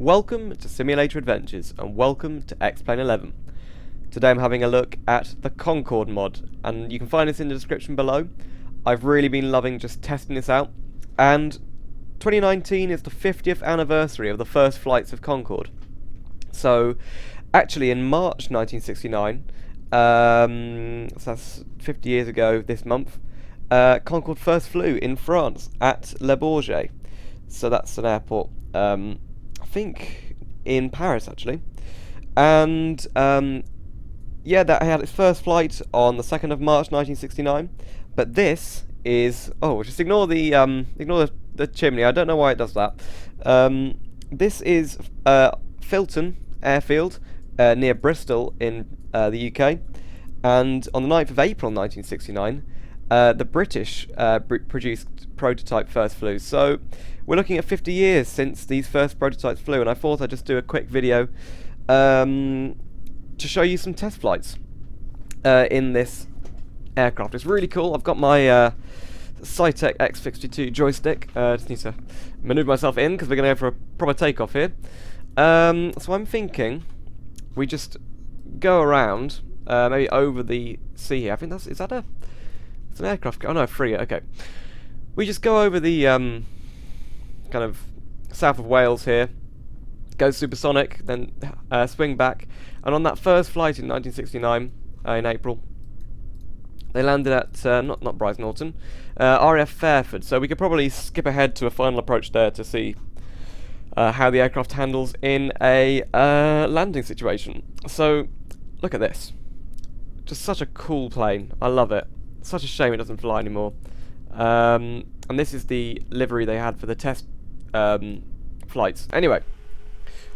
Welcome to Simulator Adventures and welcome to X-Plane 11. Today I'm having a look at the Concorde mod and you can find this in the description below. I've really been loving just testing this out, and 2019 is the 50th anniversary of the first flights of Concorde. So actually in March 1969, so that's 50 years ago this month, Concorde first flew in France at Le Bourget. So that's an airport, I think in Paris actually. And yeah, that had its first flight on the 2nd of March 1969. But this is, just ignore the chimney. I don't know why it does that. This is Filton Airfield near Bristol in the UK, and on the 9th of April 1969 the British produced prototype first flew. So we're looking at 50 years since these first prototypes flew, and I thought I'd just do a quick video to show you some test flights in this aircraft. It's really cool. I've got my Cytec X62 joystick. Just need to manoeuvre myself in because we're going to go for a proper takeoff here. So I'm thinking we just go around, maybe over the sea here. I think it's an aircraft. Oh no, frigate. Okay, we just go over the kind of south of Wales here, go supersonic, then swing back, and on that first flight in 1969 in April, they landed at not Brize Norton, RAF Fairford. So we could probably skip ahead to a final approach there to see how the aircraft handles in a landing situation. So look at this, just such a cool plane. I love it. Such a shame it doesn't fly anymore. And this is the livery they had for the test flights. Anyway,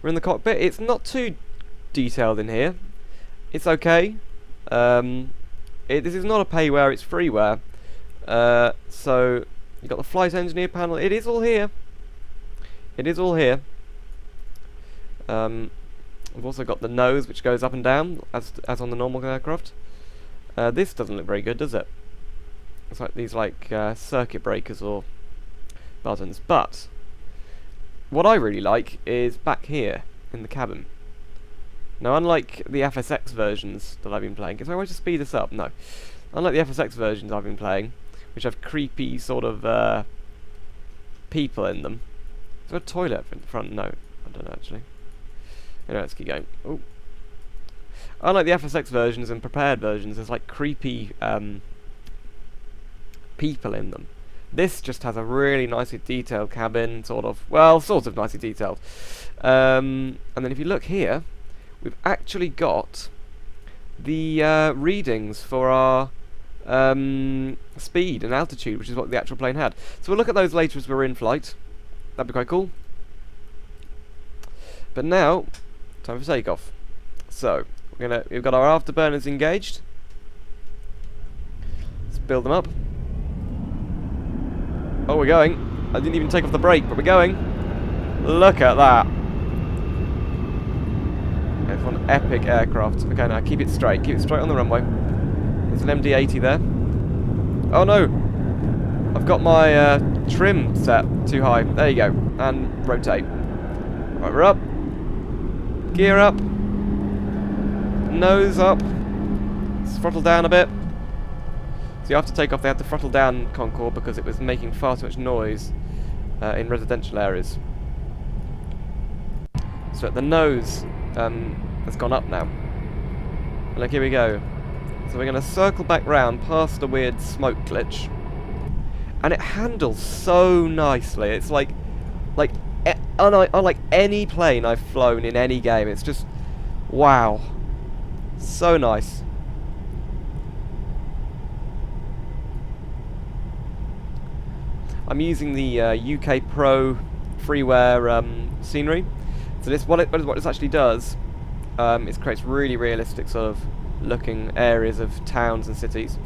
we're in the cockpit. It's not too detailed in here. It's okay. This is not a payware, it's freeware. So you've got the flight engineer panel. It is all here. It is all here. We've also got the nose, which goes up and down as on the normal aircraft. This doesn't look very good, does it? It's like these circuit breakers or buttons. But what I really like is back here in the cabin. Now, unlike the FSX versions that I've been playing, is there a way to speed this up? No. Unlike the FSX versions I've been playing, which have creepy sort of people in them. Is there a toilet in front? No, I don't know actually. Anyway, let's keep going. Oh. Unlike the FSX versions and prepared versions, there's like creepy people in them. This just has a really nicely detailed cabin, sort of nicely detailed. And then if you look here, we've actually got the readings for our speed and altitude, which is what the actual plane had. So we'll look at those later as we're in flight. That'd be quite cool. But now, time for takeoff. So we've got our afterburners engaged. Let's build them up. Oh, we're going. I didn't even take off the brake, but we're going. Look at that. It's one epic aircraft. Okay, now keep it straight. Keep it straight on the runway. There's an MD-80 there. Oh no! I've got my trim set too high. There you go. And rotate. Right, we're up. Gear up. Nose up. Let's throttle down a bit. So after takeoff they had to throttle down Concorde because it was making far too much noise in residential areas. So the nose has gone up now. Look, here we go. So we're going to circle back round past the weird smoke glitch. And it handles so nicely. It's unlike any plane I've flown in any game. It's just, wow. So nice. I'm using the UK Pro freeware scenery. So what this actually does is creates really realistic sort of looking areas of towns and cities,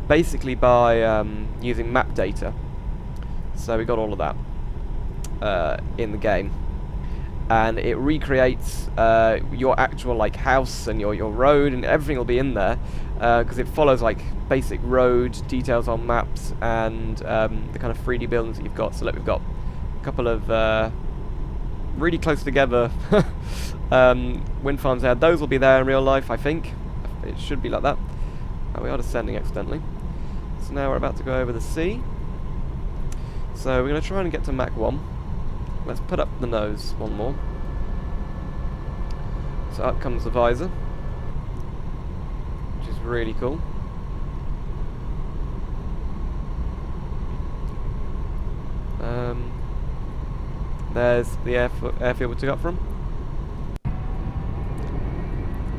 basically by using map data. So we got all of that in the game, and it recreates your actual house and your road, and everything will be in there because it follows basic road details on maps and the kind of 3D buildings that you've got. So look, we've got a couple of really close together wind farms there. Those will be there in real life, I think. It should be like that. Oh, we are descending accidentally. So now we're about to go over the sea. So we're going to try and get to Mach 1. Let's put up the nose one more. So up comes the visor, which is really cool. There's the airfield we took up from.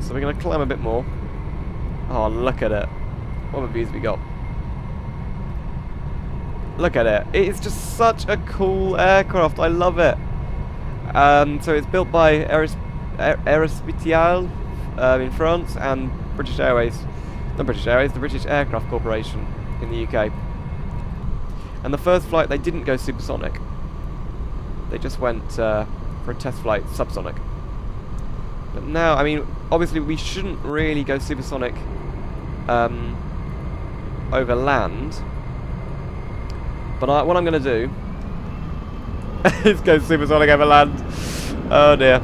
So we're going to climb a bit more. Oh, look at it. What a views we got. Look at it. It's just such a cool aircraft. I love it. So it's built by Aerospatiale in France and British Airways. Not British Airways, the British Aircraft Corporation in the UK. And the first flight, they didn't go supersonic. They just went for a test flight subsonic. But now, I mean, obviously we shouldn't really go supersonic over land. But what I'm going to do is go supersonic over land. Oh dear.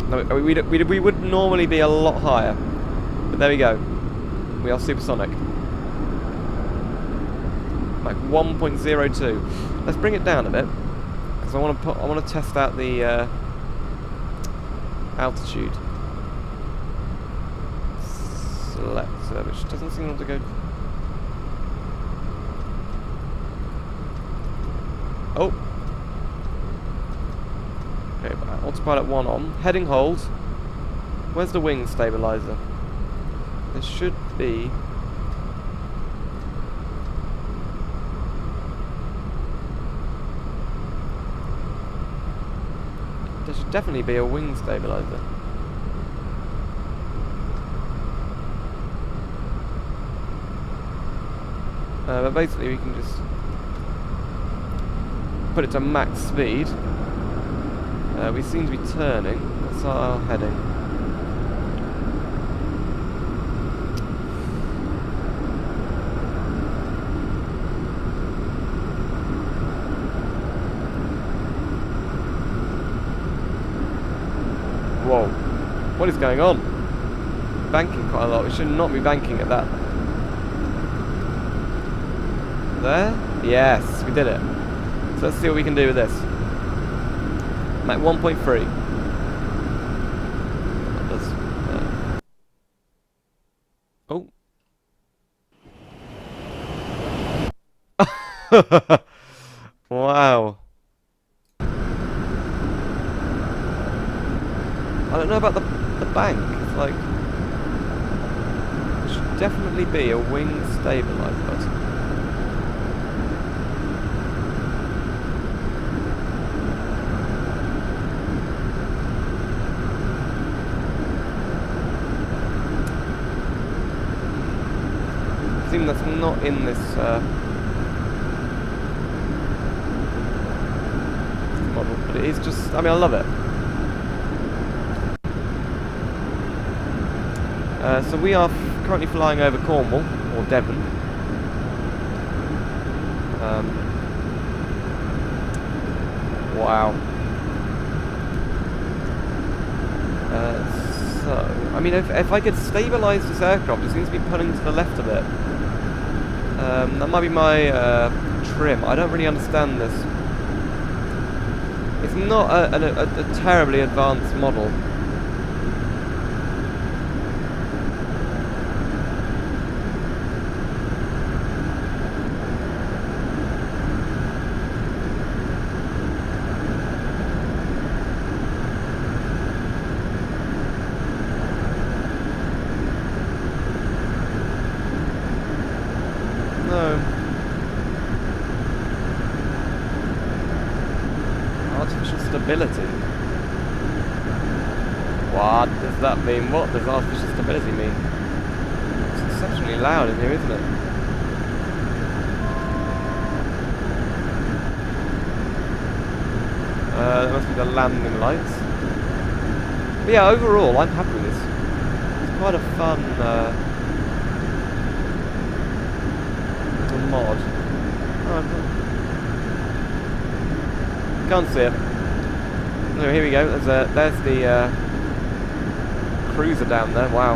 No, we would normally be a lot higher. But there we go. We are supersonic. Like 1.02. Let's bring it down a bit. Because I want to test out the altitude. Selector, which doesn't seem to go. Oh. Okay, autopilot 1 on. Heading hold. Where's the wing stabilizer? There should be. There should definitely be a wing stabilizer. But basically we can just put it to max speed. We seem to be turning. That's our heading. Whoa. What is going on? Banking quite a lot. We should not be banking at that. There? Yes, we did it. So let's see what we can do with this. Like 1.3. Oh. Wow. I don't know about the bank. It's like there should definitely be a wing stabilizer. That's not in this model, but it is just, I mean, I love it. So we are currently flying over Cornwall, or Devon. Wow. So, I mean, if I could stabilise this aircraft, it seems to be pulling to the left a bit. That might be my trim. I don't really understand this. It's not a terribly advanced model. Artificial stability. What does that mean? What does artificial stability mean? It's exceptionally loud in here, isn't it? That must be the landing lights. But yeah, overall, I'm happy with this. It's quite a fun little mod. Oh, can't see it. So here we go. There's the cruiser down there. Wow.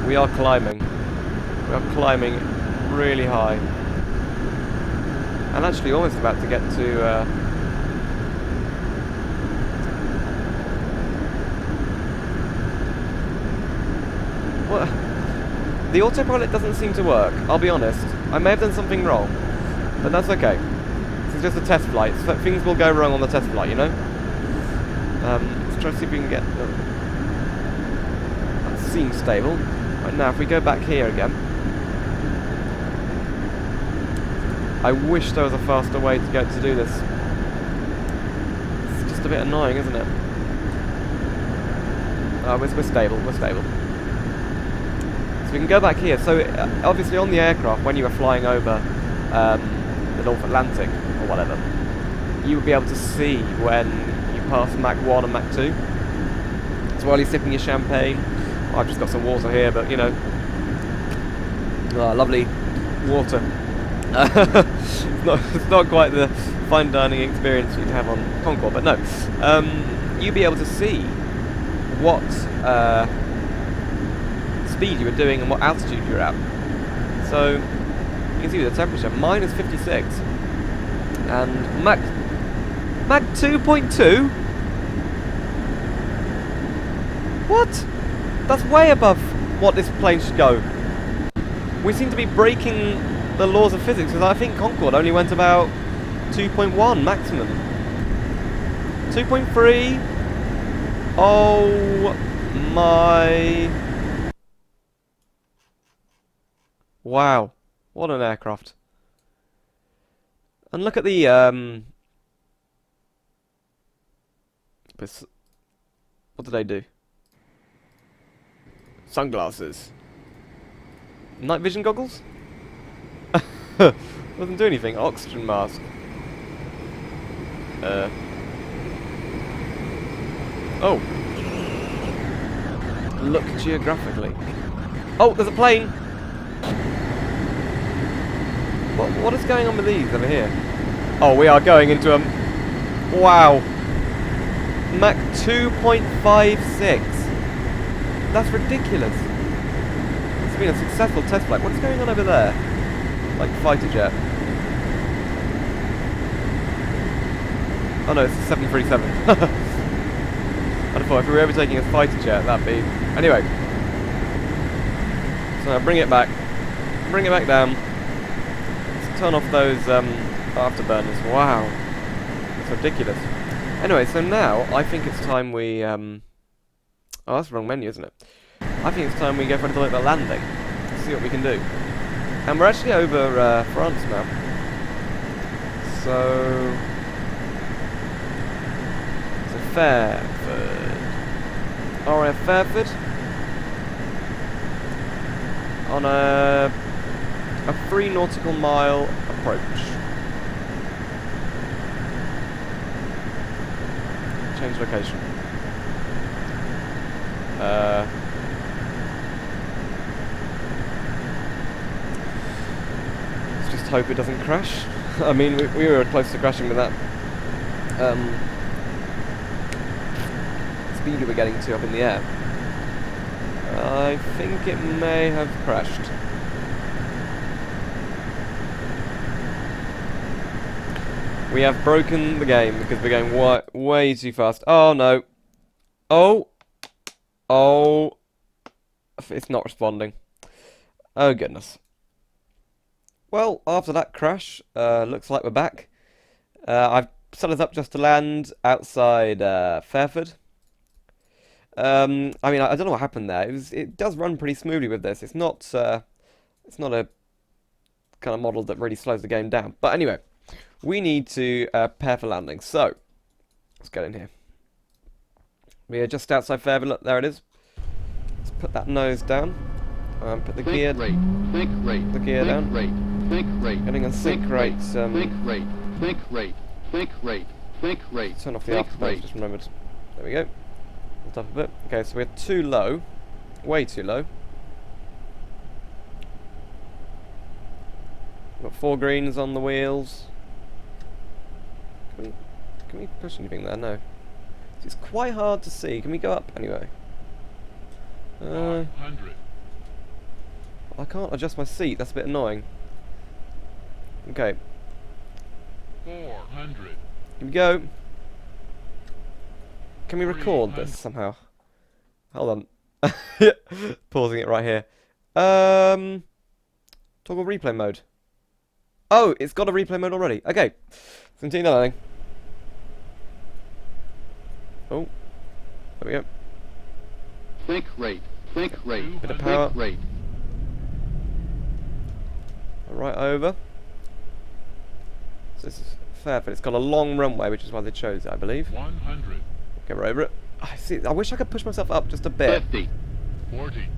We are climbing. We are climbing really high. And actually almost about to get to... what? The autopilot doesn't seem to work, I'll be honest. I may have done something wrong, but that's okay. This is just a test flight, so things will go wrong on the test flight, you know? Let's try to see if we can get... that seems stable. Right, now, if we go back here again... I wish there was a faster way to do this. It's just a bit annoying, isn't it? We're stable, we're stable. So we can go back here. So obviously on the aircraft, when you were flying over the North Atlantic or whatever, you would be able to see when you pass Mach 1 and Mach 2. So while you're sipping your champagne, I've just got some water here, but you know, lovely water. It's not quite the fine dining experience you'd have on Concorde, but no, you'd be able to see what speed you were doing and what altitude you were at. So you can see the temperature, minus 56, and Mach 2.2. What? That's way above what this plane should go. We seem to be breaking the laws of physics, because I think Concorde only went about 2.1 maximum. 2.3. Oh my... Wow, what an aircraft. And look at the what did they do? Sunglasses. Night vision goggles? Doesn't do anything. Oxygen mask. Oh. Look geographically. Oh, there's a plane! What is going on with these over here? Oh, we are going into a... Wow. Mach 2.56. That's ridiculous. It's been a successful test flight. What's going on over there? Like fighter jet. Oh no, it's a 737. I'd have thought if we were overtaking a fighter jet, that'd be... Anyway. So bring it back. Bring it back down. Let's turn off those afterburners. Wow. That's ridiculous. Anyway, so now I think it's time we... Oh, that's the wrong menu, isn't it? I think it's time we go for a little bit of a landing. Let's see what we can do. And we're actually over France now. So Fairford. RF Fairford. On a 3 nautical mile approach. Change location. Let's just hope it doesn't crash. I mean, we were close to crashing with that speed we were getting to up in the air. I think it may have crashed. We have broken the game because we're going way too fast. Oh no. Oh. Oh. It's not responding. Oh goodness. Well, after that crash, looks like we're back. I've set us up just to land outside Fairford. I mean, I don't know what happened there. It does run pretty smoothly with this. It's not a kind of model that really slows the game down. But anyway, we need to prepare for landing. So let's get in here. We are just outside Fairford. Look, there it is. Let's put that nose down. Put the gear down. Getting a sync rate. Turn off the afterburner. Just remembered. There we go. Lift up a bit. Okay, so we're too low. Way too low. Got 4 greens on the wheels. Can Can we push anything there? No. It's quite hard to see. Can we go up anyway? 500. I can't adjust my seat. That's a bit annoying. Okay. 400. Here we go. Can we record this somehow? Hold on. Pausing it right here. Toggle replay mode. Oh, it's got a replay mode already. Okay. Continue the learning. Oh. There we go. Think rate. Think rate. Bit of power. Think rate. Right over. So this is Fairfield. It's got a long runway, which is why they chose it, I believe. 100. Okay, we're over it. I see. I wish I could push myself up just a bit. 50. 40.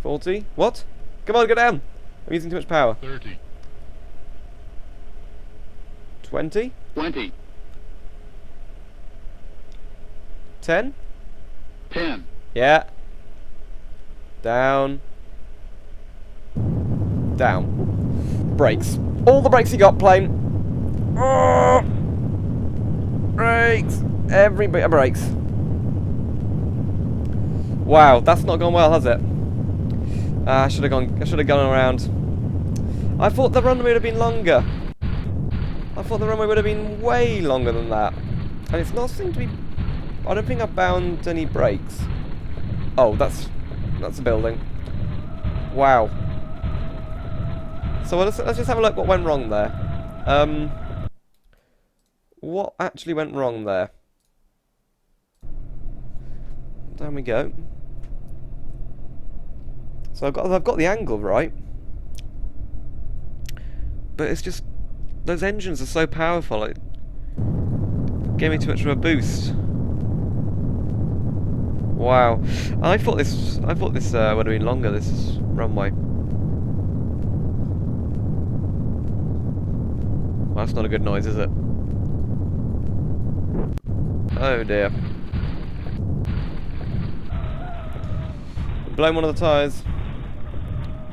40. What? Come on, go down. I'm using too much power. 30. 20. 20. 10. 10. Yeah. Down. Down. Brakes. All the brakes you got, plane. Oh! Brakes. Every bit of brakes. Wow, that's not gone well, has it? I should have gone around. I thought the runway would have been longer. I thought the runway would have been way longer than that. And it's not seemed to be... I don't think I've bound any brakes. Oh, that's a building. Wow. So let's just have a look what went wrong there. What actually went wrong there? Down we go. So I've got the angle right, but it's just those engines are so powerful. It gave me too much of a boost. Wow, I thought this would have been longer. This runway. Well, that's not a good noise, is it? Oh dear. We've blown one of the tyres.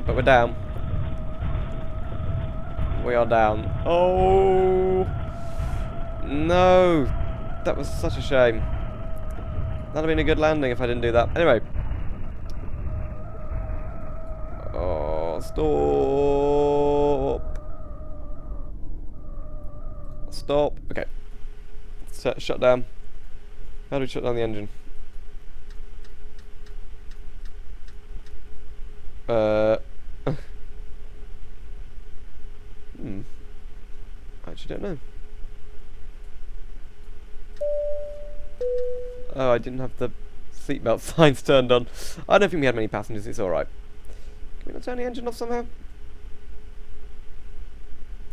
But we're down. We are down. Oh no! That was such a shame. That'd have been a good landing if I didn't do that. Anyway. Oh, stop. Stop. Okay. Shut down. How do we shut down the engine? I actually don't know. Oh, I didn't have the seatbelt signs turned on. I don't think we had many passengers, it's alright. Can we not turn the engine off somehow?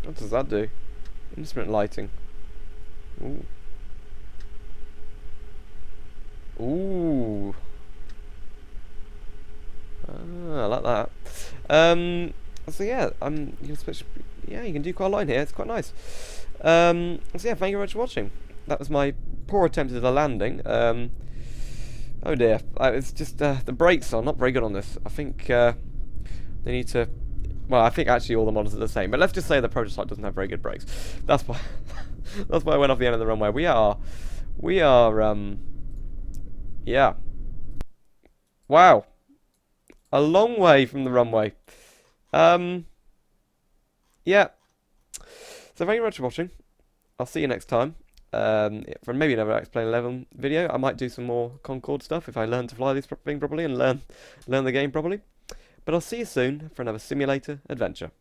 What does that do? Instrument lighting. Ooh. Ooh. Ah, I like that. So yeah, you can switch. Yeah, you can do quite a lot in here. It's quite nice. So yeah, thank you very much for watching. That was my poor attempt at a landing. Oh dear, it's just the brakes are not very good on this. I think they need to. Well, I think actually all the models are the same. But let's just say the prototype doesn't have very good brakes. That's why. That's why I went off the end of the runway. We are. Yeah. Wow. A long way from the runway. Yeah. So thank you very much for watching. I'll see you next time. For maybe another Explain 11 video. I might do some more Concorde stuff if I learn to fly this thing properly and learn the game properly. But I'll see you soon for another simulator adventure.